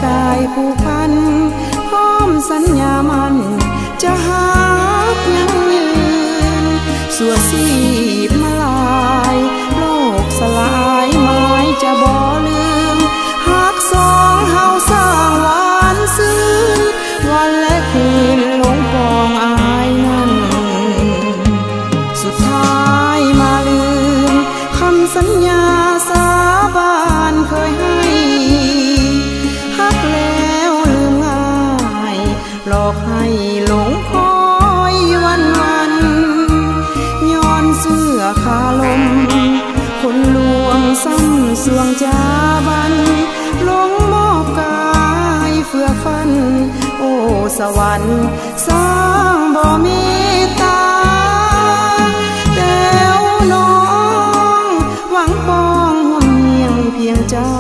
กายผูกพันพร้อมสัญญามันจะหายังยืนสัวสีมาลายโลกสลายไม้จะบ่ลืมหากสองเฮาสร้างหวานซึ้งวันและคืนหลงปองอายนั้นสุดท้ายมาลืมคำสัญญาสาบานเคยให้ฮักแล้วลืมง่ายหลอกให้หลงคอยวันย้อนเสื้อคาลมคนลวงซ้ำสวงจาบันหลงมอบกายเฟื่อฟันโอ้สวรรค์สร้างบ่มีตาแต่น้องหวังปองห่วงเมียงเพียงเจ้า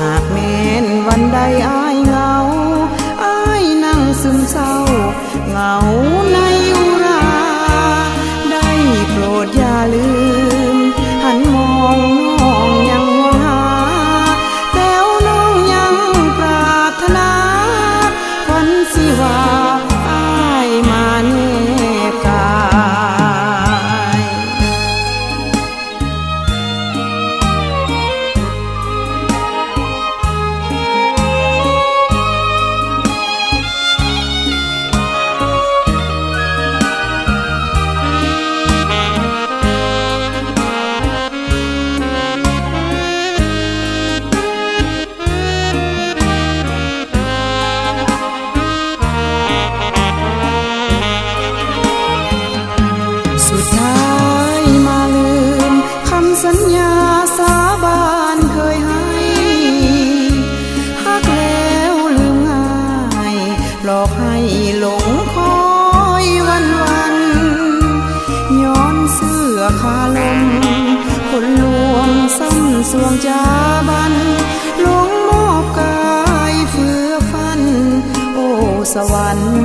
หากแม้นวันใดอายเหงาอายนั่งซึมเศร้าเหงาในอุราได้โปรดอย่าลืมหันมองน้องยังห่วงหาแต่น้องยังปรารถนาวันสิว่าอายมาแนบกายสุดท้ายมาลืมคำสัญญาสาบานเคยให้ฮักแล้วลืมง่ายหลอกให้หลงคอยวันย้อนเสื้อคาลมคนลวงซ้ำสวงจาบันหลงมอบกายเฟื่อฟันโอ้สวรรค์